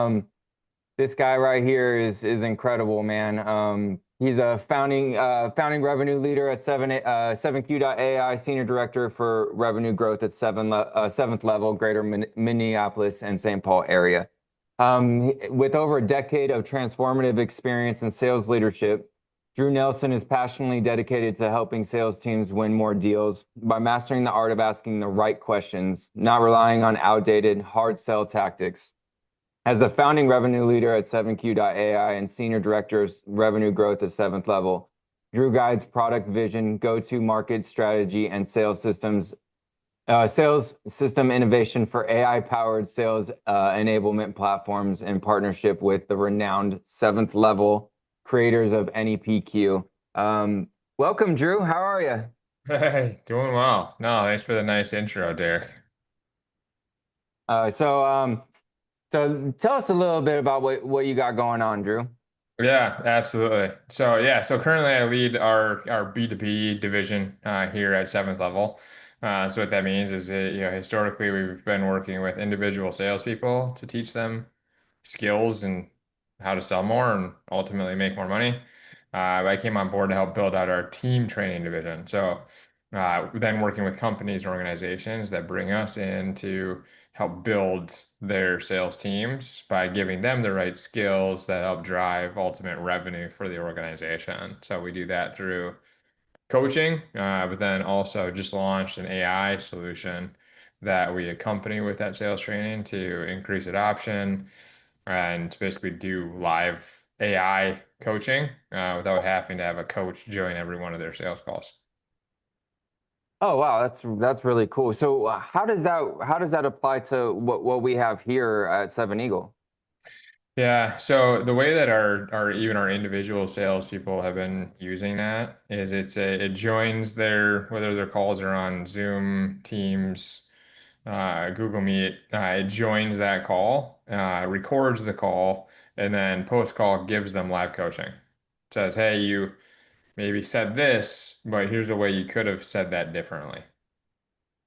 Um, this guy right here is incredible, man. He's a founding revenue leader at 7Q.ai, senior director for revenue growth at seventh level, Greater Minneapolis and St. Paul area. With over a decade of transformative experience in sales leadership, Drew Nelson is passionately dedicated to helping sales teams win more deals by mastering the art of asking the right questions, not relying on outdated, hard sell tactics. As the founding revenue leader at 7Q.ai and senior director of revenue growth at seventh level, Drew guides product vision, go-to-market strategy, and sales system innovation for AI-powered sales enablement platforms in partnership with the renowned seventh level creators of NEPQ. Welcome, Drew. How are you? Hey, doing well. No, thanks for the nice intro, Derek. Uh, so, um, so tell us a little bit about what you got going on, Drew. Yeah, absolutely. So currently I lead our B2B division here at seventh level. So what that means is that, historically we've been working with individual salespeople to teach them skills and how to sell more and ultimately make more money. I came on board to help build out our team training division. Then working with companies and organizations that bring us in to help build their sales teams by giving them the right skills that help drive ultimate revenue for the organization. So we do that through coaching, but then also just launched an AI solution that we accompany with that sales training to increase adoption and to basically do live AI coaching without having to have a coach join every one of their sales calls. Oh wow, that's really cool. So how does that apply to what we have here at Seven Eagle? Yeah, so the way that our even our individual salespeople have been using that is it joins their whether their calls are on Zoom, Teams, Google Meet, it joins that call, records the call, and then post call gives them live coaching. Says, hey, you maybe said this, but here's a way you could have said that differently.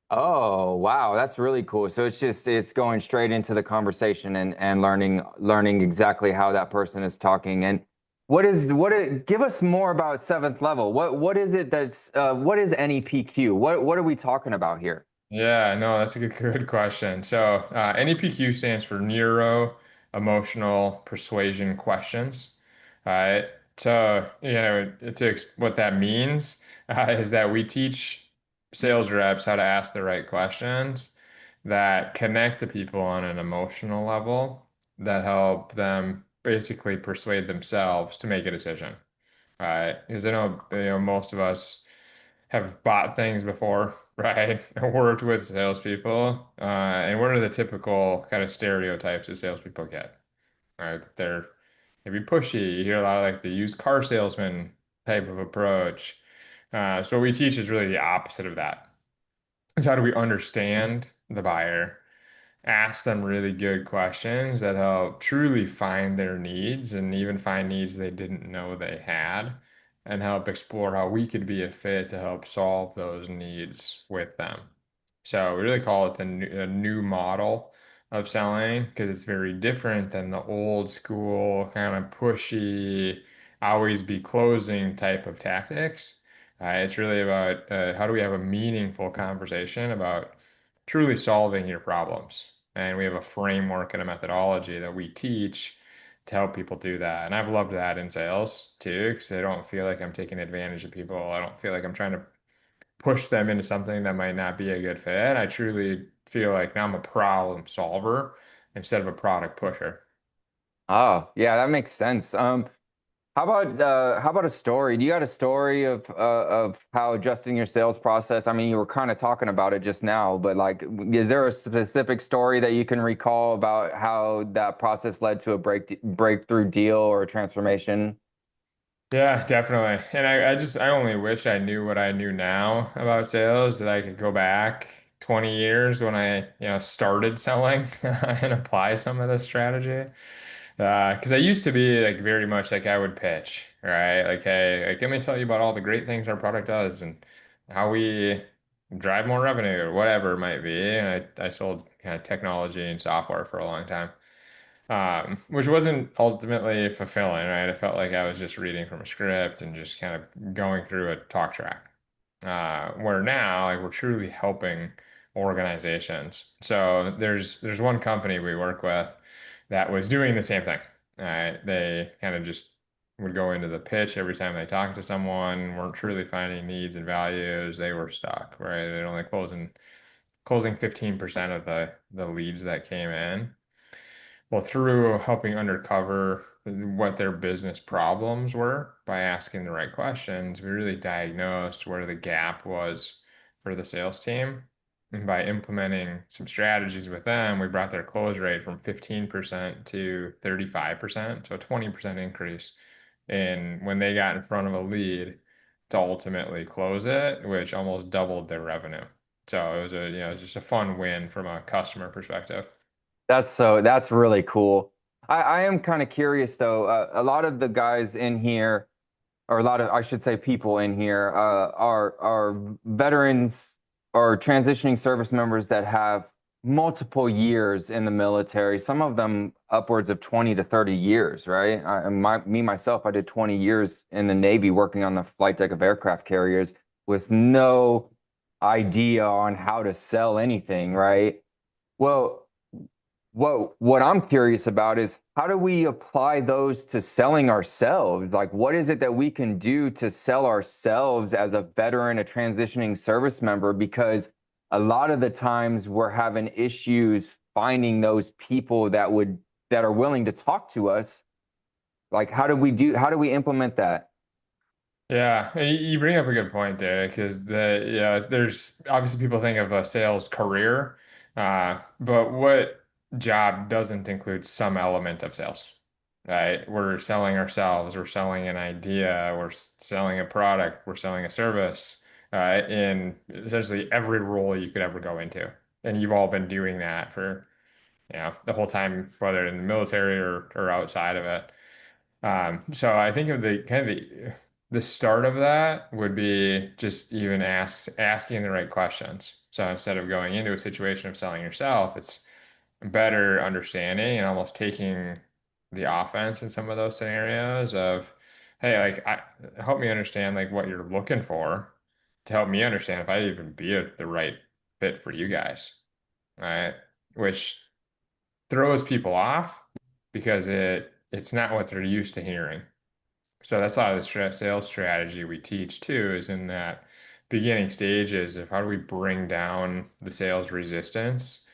Oh wow, that's really cool. So it's going straight into the conversation and learning exactly how that person is talking. And give us more about seventh level. What is it what is NEPQ? What are we talking about here? Yeah, no, that's a good question. NEPQ stands for Neuro Emotional Persuasion Questions. Uh, what that means is that we teach sales reps how to ask the right questions that connect to people on an emotional level that help them basically persuade themselves to make a decision. Right? Because most of us have bought things before, right? Worked with salespeople, and what are the typical kind of stereotypes that salespeople get? Right? They're maybe pushy. You hear a lot of like the used car salesman type of approach. So what we teach is really the opposite of that. Is how do we understand the buyer, ask them really good questions that help truly find their needs and even find needs they didn't know they had, and help explore how we could be a fit to help solve those needs with them. So we really call it the new model of selling because it's very different than the old school kind of pushy, always be closing type of tactics. It's really about how do we have a meaningful conversation about truly solving your problems. And we have a framework and a methodology that we teach to help people do that. And I've loved that in sales too, because I don't feel like I'm taking advantage of people. I don't feel like I'm trying to push them into something that might not be a good fit. I truly feel like now I'm a problem solver instead of a product pusher. Oh, yeah, that makes sense. How about a story? Do you got a story of how adjusting your sales process? I mean, you were kind of talking about it just now, but like, is there a specific story that you can recall about how that process led to a breakthrough deal or a transformation? Yeah, definitely. And I only wish I knew what I knew now about sales, that I could go back 20 years when I started selling and apply some of this strategy. Because I used to be like very much like I would pitch, right? Like, hey, like, let me tell you about all the great things our product does and how we drive more revenue or whatever it might be. And I sold kind of technology and software for a long time. which wasn't ultimately fulfilling, right? I felt like I was just reading from a script and just kind of going through a talk track. Where now, like we're truly helping organizations. So there's one company we work with that was doing the same thing. They kind of just would go into the pitch every time they talked to someone, weren't truly finding needs and values. They were stuck, right? They're only closing 15% of the leads that came in. Well, through helping uncover what their business problems were by asking the right questions, we really diagnosed where the gap was for the sales team. And by implementing some strategies with them, we brought their close rate from 15% to 35%, so a 20% increase in when they got in front of a lead to ultimately close it, which almost doubled their revenue. So it was it was just a fun win from a customer perspective. That's really cool. I am kind of curious though. A lot of the guys in here, or a lot of, I should say, people in here, are veterans or transitioning service members that have multiple years in the military. Some of them upwards of 20 to 30 years, right? Me myself, I did 20 years in the Navy working on the flight deck of aircraft carriers with no idea on how to sell anything, right? Well, what I'm curious about is how do we apply those to selling ourselves? Like, what is it that we can do to sell ourselves as a veteran, a transitioning service member? Because a lot of the times we're having issues finding those people that are willing to talk to us. Like, how do we implement that? Yeah, you bring up a good point there because there's obviously people think of a sales career, but what job doesn't include some element of sales, right? We're selling ourselves, we're selling an idea, we're selling a product, we're selling a service, in essentially every role you could ever go into. And you've all been doing that for, the whole time, whether in the military or outside of it. So I think of the start of that would be just even asking the right questions. So instead of going into a situation of selling yourself, it's better understanding and almost taking the offense in some of those scenarios of, hey, help me understand like what you're looking for to help me understand if I even be the right fit for you guys, right? Which throws people off because it's not what they're used to hearing. So that's a lot of the sales strategy we teach too, is in that beginning stages of how do we bring down the sales resistance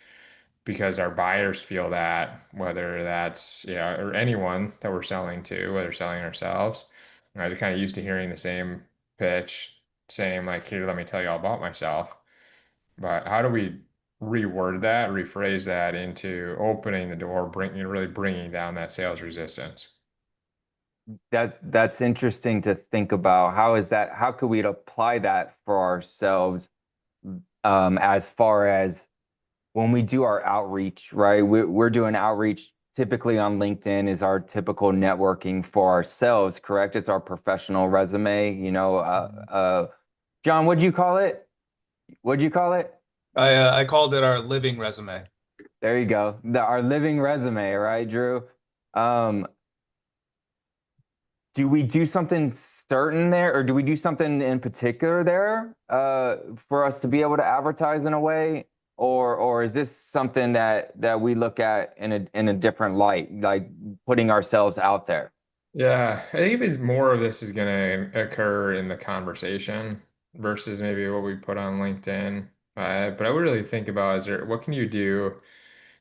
because our buyers feel that whether that's or anyone that we're selling to, whether selling ourselves, they're kind of used to hearing the same pitch, same like here, let me tell you all about myself. But how do we reword that, rephrase that into opening the door, really bringing down that sales resistance? That's interesting to think about. How could we apply that for ourselves, as far as when we do our outreach, right? We're doing outreach typically on LinkedIn is our typical networking for ourselves, correct? It's our professional resume, John, what'd you call it? What'd you call it? I called it our living resume. There you go. Our living resume, right, Drew? Um, do we do something certain there, or do we do something in particular there, for us to be able to advertise in a way? Or is this something that we look at in a different light, like putting ourselves out there? Yeah, I think it's more of this is going to occur in the conversation versus maybe what we put on LinkedIn. But I would really think about what can you do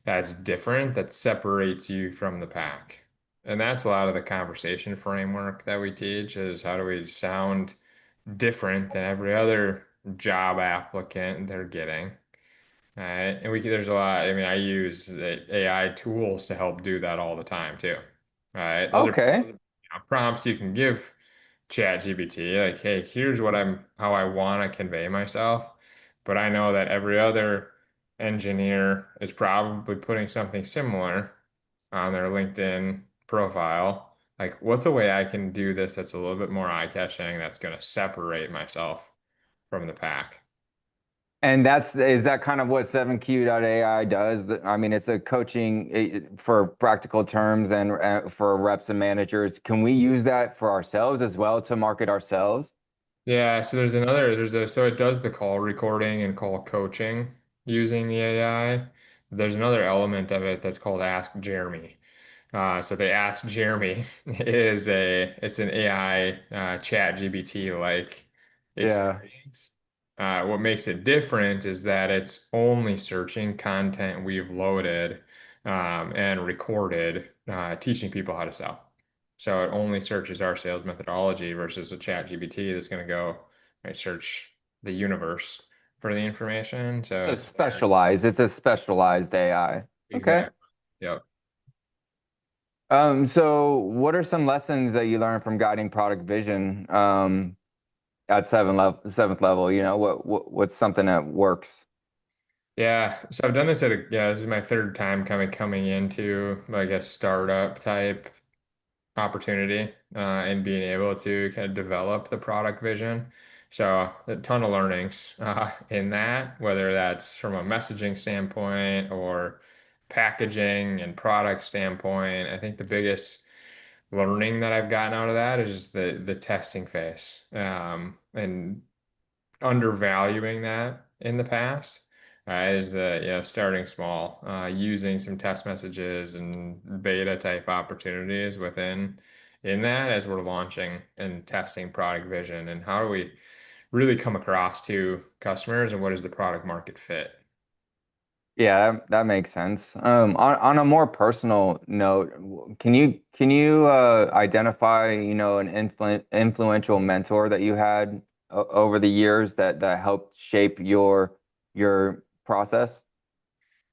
that's different that separates you from the pack? And that's a lot of the conversation framework that we teach is how do we sound different than every other job applicant they're getting. And there's a lot. I mean, I use the AI tools to help do that all the time too. Those are Okay. prompts you can give ChatGPT, like, hey, here's how I want to convey myself. But I know that every other engineer is probably putting something similar on their LinkedIn profile. Like, what's a way I can do this that's a little bit more eye-catching, that's going to separate myself from the pack? And is that kind of what 7Q.ai does? I mean, it's a coaching for practical terms and for reps and managers. Can we use that for ourselves as well to market ourselves? Yeah, so so it does the call recording and call coaching using the AI. There's another element of it that's called Ask Jeremy. So they Ask Jeremy it's an AI chat GBT like Yeah. experience. What makes it different is that it's only searching content we've loaded and recorded, teaching people how to sell. So it only searches our sales methodology versus a chat GBT that's going to go search the universe for the information. So it's very It's a specialized AI. Okay. exact. Yep. So what are some lessons that you learned from guiding product vision at seventh level? You know, what's something that works? Yeah, so I've done this yeah, this is my third time coming into like a startup type opportunity and being able to kind of develop the product vision. So a ton of learnings in that, whether that's from a messaging standpoint or packaging and product standpoint. I think the biggest learning that I've gotten out of that is just the testing phase and undervaluing that in the past. Is the starting small, using some test messages and beta type opportunities within in that as we're launching and testing product vision and how do we really come across to customers and what is the product market fit. Yeah, that makes sense. On a more personal note, can you identify, you know, an influential mentor that you had over the years that helped shape your process?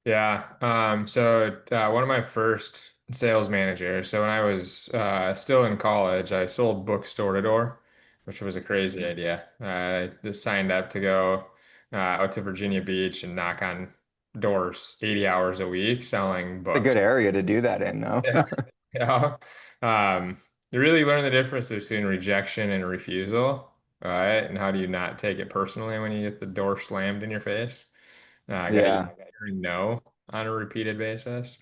Yeah. One of my first sales managers. So when I was still in college, I sold books door to door, which was a crazy idea. I just signed up to go out to Virginia Beach and knock on doors 80 hours a week selling It's a good books. area to do that in, though. Yeah. Yeah. You really learn the difference between rejection and refusal, right? And how do you not take it personally when you get the door slammed in your face? I got Yeah. hearing no on a repeated basis.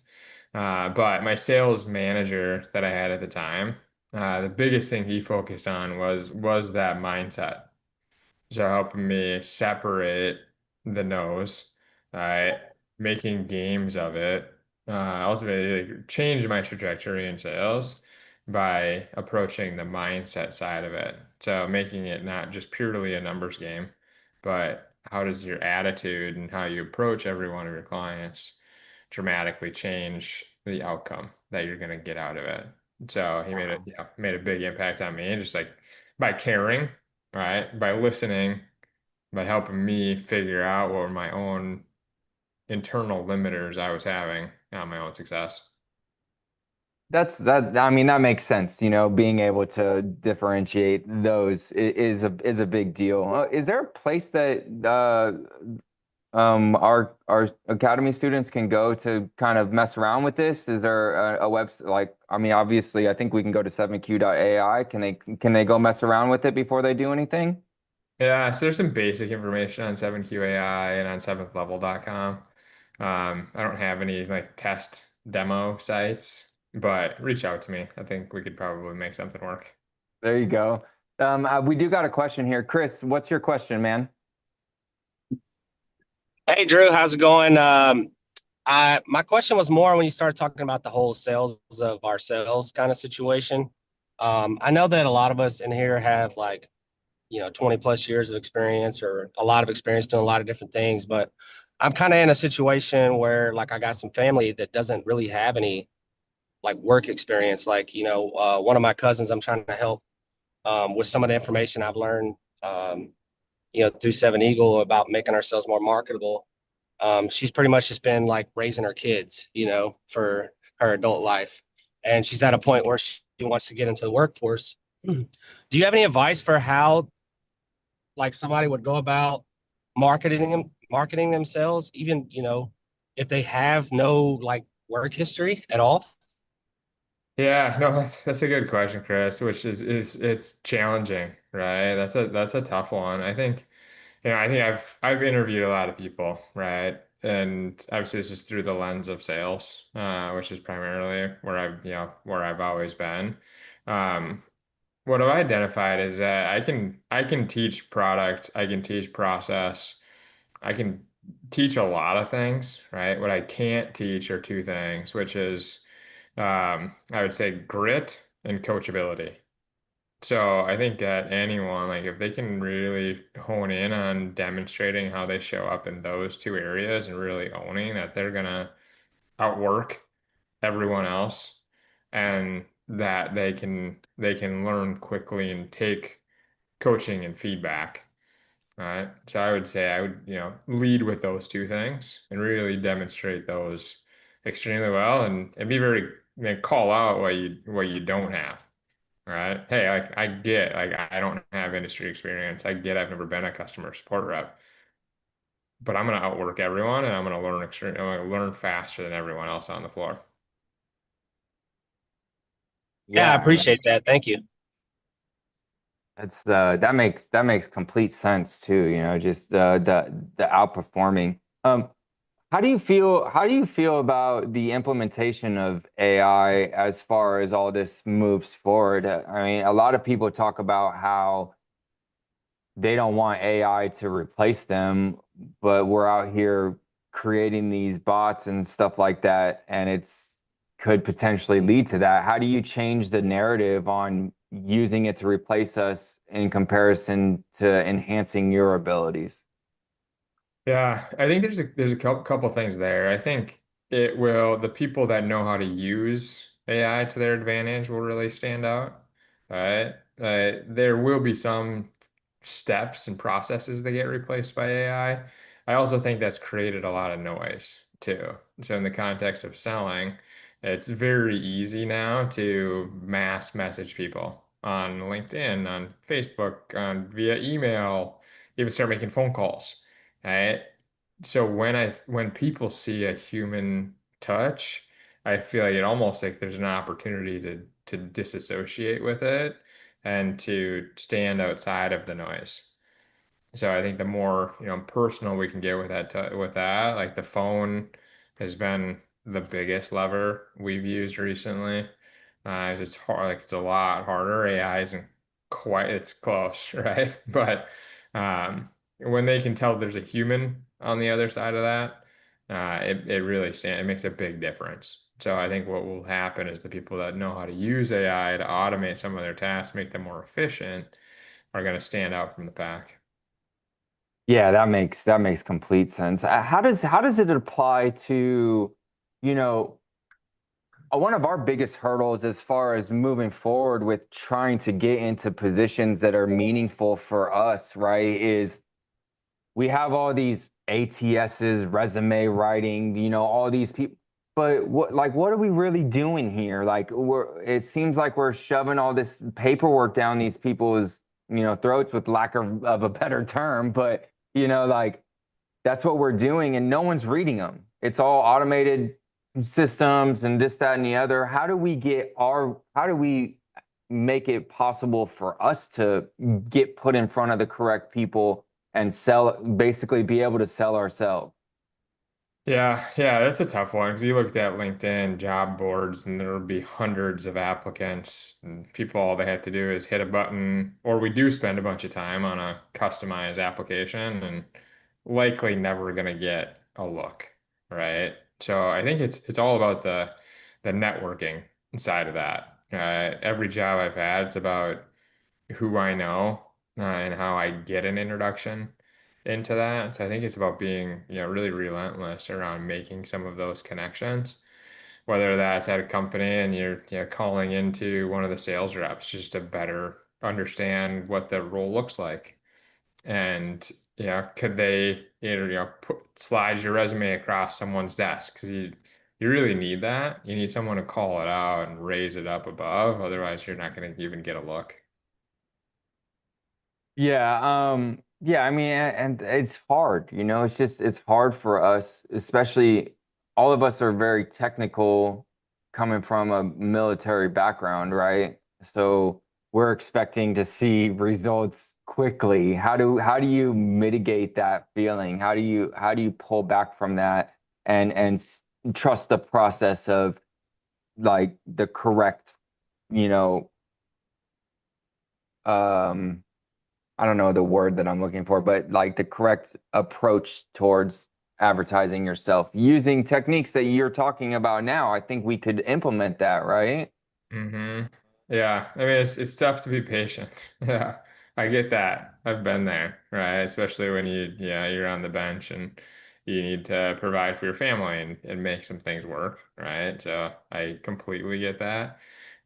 But my sales manager that I had at the time, the biggest thing he focused on was that mindset. So helping me separate the no's, uh, making games of it, ultimately like, changed my trajectory in sales by approaching the mindset side of it. So making it not just purely a numbers game, but how does your attitude and how you approach every one of your clients dramatically change the outcome that you're going to get out of it. So he Wow. made a big impact on me, just like by caring, right? By listening, by helping me figure out what were my own internal limiters I was having on my own success. I mean, that makes sense. You know, being able to differentiate those is a big deal. Is there a place that our academy students can go to kind of mess around with this? Is there a website like, I mean, obviously, I think we can go to 7Q.ai. Can they go mess around with it before they do anything? Yeah, so there's some basic information on 7QAI and on seventhlevel.com. I don't have any like test demo sites, but reach out to me. I think we could probably make something work. There you go. We do got a question here. Chris, what's your question, man? Hey Drew, how's it going? I my question was more when you started talking about the whole sales of ourselves kind of situation. I know that a lot of us in here have like, 20 plus years of experience or a lot of experience doing a lot of different things, but I'm kind of in a situation where like I got some family that doesn't really have any like work experience. Like, one of my cousins I'm trying to help with some of the information I've learned, through Seven Eagle about making ourselves more marketable. She's pretty much just been like raising her kids, for her adult life. And she's at a point where she wants to get into the workforce. Do you have any advice for how like somebody would go about marketing themselves, even, if they have no like work history at all? Yeah, no, that's a good question, Chris, which is it's challenging, right? That's a tough one. I think I think I've interviewed a lot of people, right? And obviously this is through the lens of sales, which is primarily where I've always been. Um, what I've identified is that I can teach product, I can teach process, I can teach a lot of things, right? What I can't teach are two things, which is I would say grit and coachability. So I think that anyone, like if they can really hone in on demonstrating how they show up in those two areas and really owning that they're gonna outwork everyone else and that they can learn quickly and take coaching and feedback. Right. So I would say I would, lead with those two things and really demonstrate those extremely well and be very, call out what you don't have. Right. Hey, like I get, like I don't have industry experience. I get I've never been a customer support rep, but I'm gonna outwork everyone and I'm gonna learn faster than everyone else on the floor. Yeah, I Yeah, appreciate that. Thank you. that's that makes complete sense too. Just the outperforming. How do you feel about the implementation of AI as far as all this moves forward? I mean, a lot of people talk about how they don't want AI to replace them, but we're out here creating these bots and stuff like that, and it's could potentially lead to that. How do you change the narrative on using it to replace us in comparison to enhancing your abilities? Yeah, I think there's a couple things there. I think the people that know how to use AI to their advantage will really stand out, right? There will be some steps and processes that get replaced by AI. I also think that's created a lot of noise too. So in the context of selling, it's very easy now to mass message people on LinkedIn, on Facebook, on via email, even start making phone calls. Right? So when people see a human touch, I feel like it almost like there's an opportunity to disassociate with it and to stand outside of the noise. So I think the more, personal we can get with that, like the phone has been the biggest lever we've used recently. It's hard, like it's a lot harder. AI isn't quite, it's close, right? But when they can tell there's a human on the other side of that, it makes a big difference. So I think what will happen is the people that know how to use AI to automate some of their tasks, make them more efficient, are going to stand out from the pack. Yeah, that makes complete sense. How does it apply to, you know, one of our biggest hurdles as far as moving forward with trying to get into positions that are meaningful for us, right? Is we have all these ATSs, resume writing, all these people. But what are we really doing here? Like it seems like we're shoving all this paperwork down these people's, throats with lack of a better term. But, like that's what we're doing and no one's reading them. It's all automated systems and this, that, and the other. How do we make it possible for us to get put in front of the correct people and basically be able to sell ourselves? Yeah, that's a tough one because you look at LinkedIn job boards and there will be hundreds of applicants and people, all they have to do is hit a button, or we do spend a bunch of time on a customized application and likely never going to get a look, right? So I think it's all about the networking side of that. Every job I've had, it's about who I know and how I get an introduction into that. So I think it's about being, really relentless around making some of those connections, whether that's at a company and you're, calling into one of the sales reps just to better understand what the role looks like. And, could they, slide your resume across someone's desk? Because you really need that. You need someone to call it out and raise it up above. Otherwise, you're not going to even get a look. Yeah, I mean, and it's hard, it's hard for us, especially all of us are very technical coming from a military background, right? So we're expecting to see results quickly? How do you mitigate that feeling? How do you pull back from that and trust the process of like the correct, you know, I don't know the word that I'm looking for, but like the correct approach towards advertising yourself using techniques that you're talking about now. I think we could implement that, right? Mm-hmm. Yeah, I mean it's tough to be patient. Yeah, I get that. I've been there, right? Especially when you're on the bench and you need to provide for your family and make some things work, right? So I completely get that.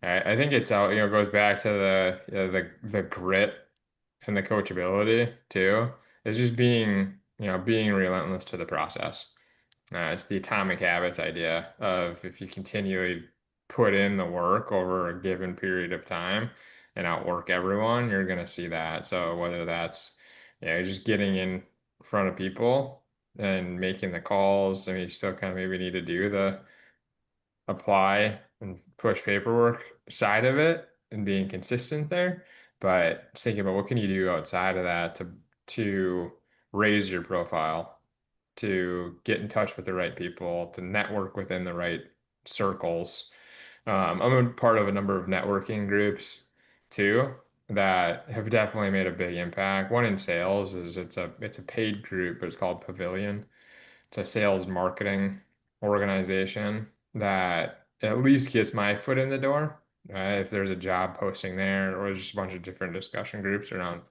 I think it's out, goes back to the grit and the coachability too. It's just being relentless to the process. It's the atomic habits idea of if you continually put in the work over a given period of time and outwork everyone, you're going to see that. So whether that's, just getting in front of people and making the calls, I mean, you still kind of maybe need to do the apply and push paperwork side of it and being consistent there. But just thinking about what can you do outside of that to raise your profile, to get in touch with the right people, to network within the right circles. I'm a part of a number of networking groups too that have definitely made a big impact. One in sales is it's a paid group, but it's called Pavilion. It's a sales marketing organization that at least gets my foot in the door. If there's a job posting there, or just a bunch of different discussion groups around,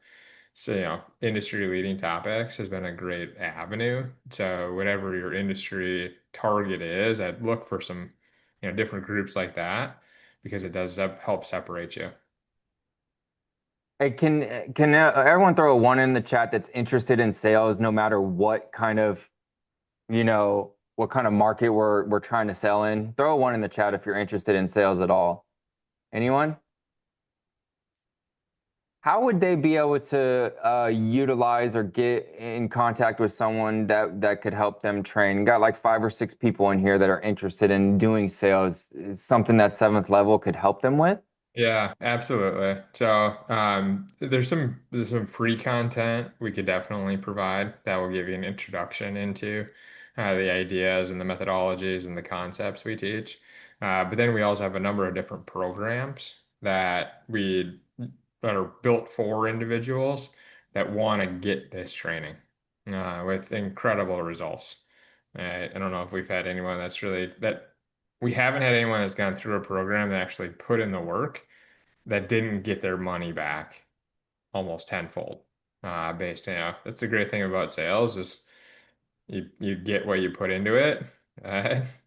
so, industry leading topics has been a great avenue. So whatever your industry target is, I'd look for some, different groups like that because it does help separate you. Hey, can everyone throw a one in the chat that's interested in sales, no matter what kind of, what kind of market we're trying to sell in? Throw a one in the chat if you're interested in sales at all. Anyone? How would they be able to utilize or get in contact with someone that could help them train? Got like 5 or 6 people in here that are interested in doing sales. Is something that 7th level could help them with? Yeah, absolutely. So, there's some free content we could definitely provide that will give you an introduction into the ideas and the methodologies and the concepts we teach. But then we also have a number of different programs that are built for individuals that want to get this training with incredible results. I don't know if we've had anyone that we haven't had anyone that's gone through a program that actually put in the work that didn't get their money back almost tenfold. That's the great thing about sales is you get what you put into it.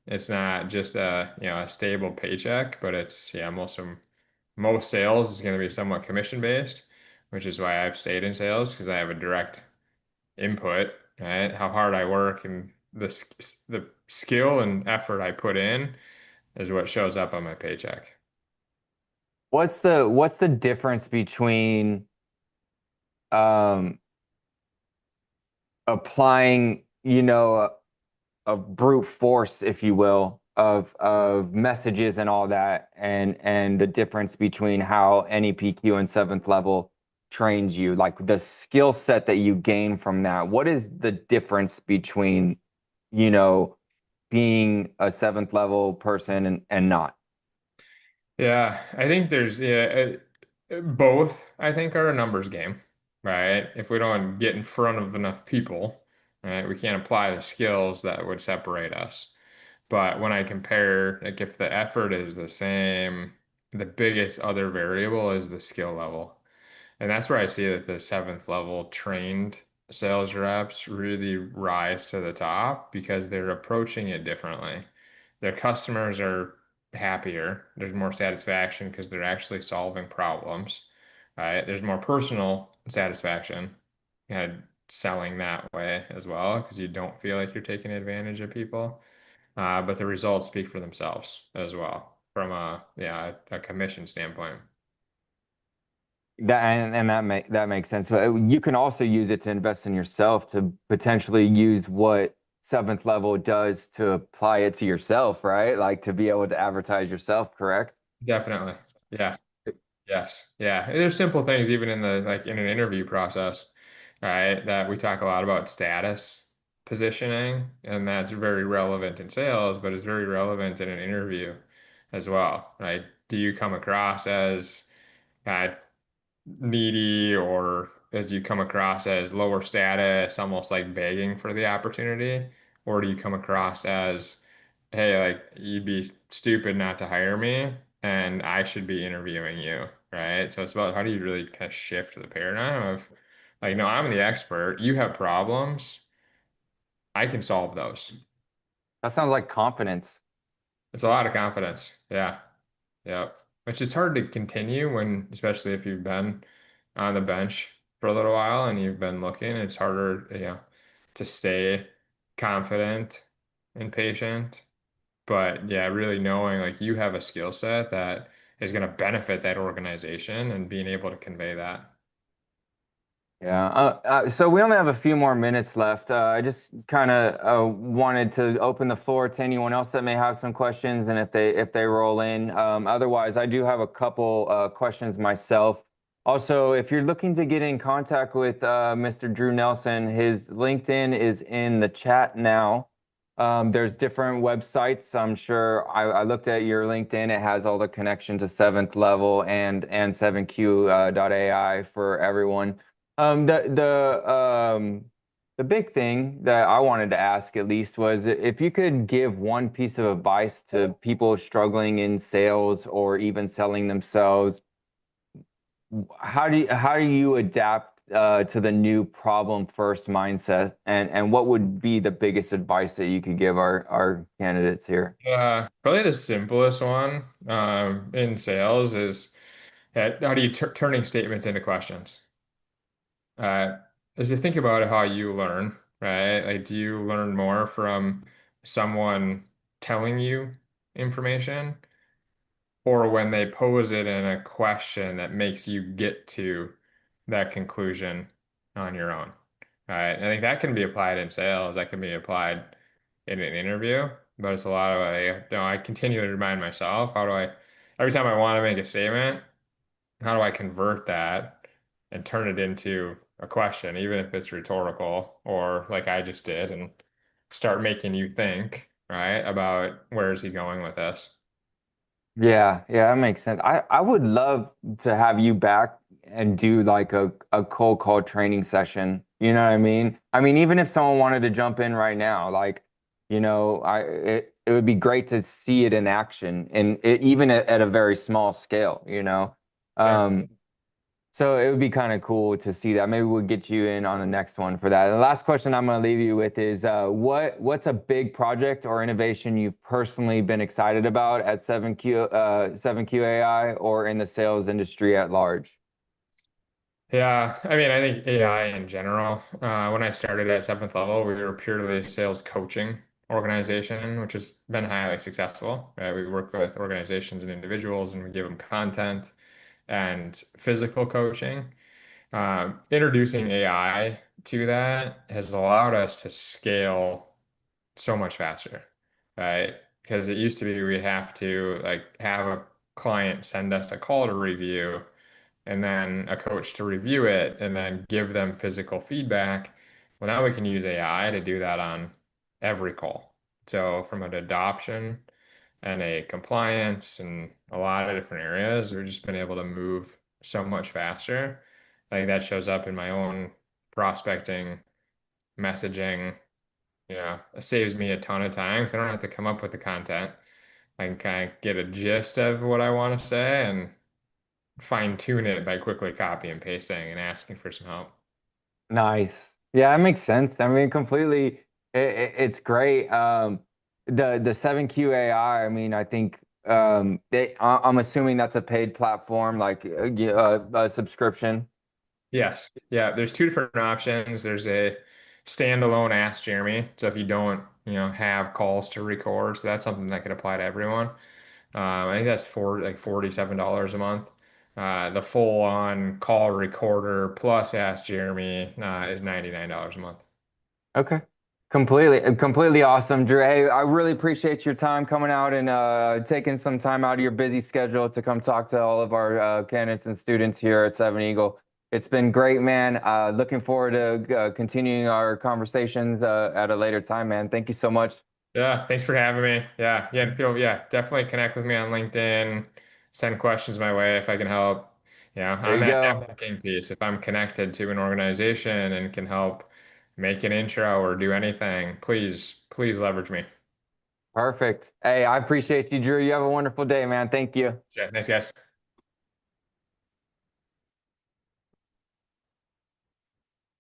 It's not just a stable paycheck, but it's most sales is going to be somewhat commission based, which is why I've stayed in sales because I have a direct input, right? How hard I work and the skill and effort I put in is what shows up on my paycheck. What's the difference between um, applying, a brute force, if you will, of messages and all that, and the difference between how NEPQ and 7th level trains you, like the skill set that you gain from that? What is the difference between, being a 7th level person and not? Yeah, I think both, I think, are a numbers game, right? If we don't get in front of enough people, right, we can't apply the skills that would separate us. But when I compare, like if the effort is the same, the biggest other variable is the skill level. And that's where I see that the 7th level trained sales reps really rise to the top because they're approaching it differently. Their customers are happier. There's more satisfaction because they're actually solving problems, right? There's more personal satisfaction and selling that way as well because you don't feel like you're taking advantage of people. But the results speak for themselves as well from a commission standpoint. That makes sense. But you can also use it to invest in yourself to potentially use what 7th level does to apply it to yourself, right? Like to be able to advertise yourself, correct? Definitely. Yeah. Yes. Yeah. There's simple things even in the like in an interview process, right? That we talk a lot about status positioning, and that's very relevant in sales, but it's very relevant in an interview as well, right? Do you come across as uh, needy, or as you come across as lower status, almost like begging for the opportunity? Or do you come across as, hey, like you'd be stupid not to hire me and I should be interviewing you, right? So it's about how do you really kind of shift the paradigm of like, no, I'm the expert. You have problems. I can solve those. That sounds like confidence. It's a lot of confidence. Yeah. Yeah. Which is hard to continue when, especially if you've been on the bench for a little while and you've been looking, it's harder, to stay confident and patient. But yeah, really knowing like you have a skill set that is going to benefit that organization and being able to convey that. Yeah. So we only have a few more minutes left. I just kind of wanted to open the floor to anyone else that may have some questions, and if they roll in. Otherwise, I do have a couple questions myself. Also, if you're looking to get in contact with Mr. Drew Nelson, his LinkedIn is in the chat now. There's different websites. I'm sure I looked at your LinkedIn. It has all the connection to Seventh Level and 7Q.ai for everyone. The big thing that I wanted to ask at least was if you could give one piece of advice to people struggling in sales or even selling themselves, how do you adapt to the new problem first mindset, and what would be the biggest advice that you could give our candidates here? Probably the simplest one in sales is how do you turning statements into questions? uh, is to think about how you learn, right? Like, do you learn more from someone telling you information, or when they pose it in a question that makes you get to that conclusion on your own, right? I think that can be applied in sales, that can be applied in an interview, but it's a lot of I continue to remind myself, every time I want to make a statement, how do I convert that and turn it into a question, even if it's rhetorical or like I just did, and start making you think, right, about where is he going with this? Yeah, yeah, that makes sense. I would love to have you back and do like a cold call training session. You know what I mean? I mean, even if someone wanted to jump in right now, like, it would be great to see it in action, and even at a very small scale. Yeah. Um, so it would be kind of cool to see that. Maybe we'll get you in on the next one for that. And the last question I'm going to leave you with is what's a big project or innovation you've personally been excited about at 7Q AI or in the sales industry at large? Yeah, I mean, I think AI in general. When I started at seventh level, we were purely a sales coaching organization, which has been highly successful. Right? We work with organizations and individuals, and we give them content and physical coaching. Introducing AI to that has allowed us to scale so much faster, right? Because it used to be we'd have to like have a client send us a call to review, and then a coach to review it, and then give them physical feedback. Well, now we can use AI to do that on every call. So from an adoption and a compliance and a lot of different areas, we've just been able to move so much faster. I think that shows up in my own prospecting, messaging. It saves me a ton of time because I don't have to come up with the content. I can kind of get a gist of what I want to say and fine tune it by quickly copy and pasting and asking for some help. Nice. Yeah, that makes sense. I mean, completely. It's great. The 7Q AI. I mean, I think I'm assuming that's a paid platform, like a subscription. Yes. Yeah. There's two different options. There's a standalone Ask Jeremy. So if you don't, have calls to record, so that's something that could apply to everyone. I think that's for like $47 a month. The full-on call recorder plus Ask Jeremy is $99 a month. Okay. Completely awesome, Drew. Hey, I really appreciate your time coming out and taking some time out of your busy schedule to come talk to all of our candidates and students here at Seven Eagle. It's been great, man. Looking forward to continuing our conversations at a later time, man. Thank you so much. Yeah, thanks for having me. Yeah, definitely connect with me on LinkedIn. Send questions my way if I can help. There On you that go. networking piece, if I'm connected to an organization and can help make an intro or do anything, please leverage me. Perfect. Hey, I appreciate you, Drew. You have a wonderful day, man. Thank you. Yeah, thanks, guys.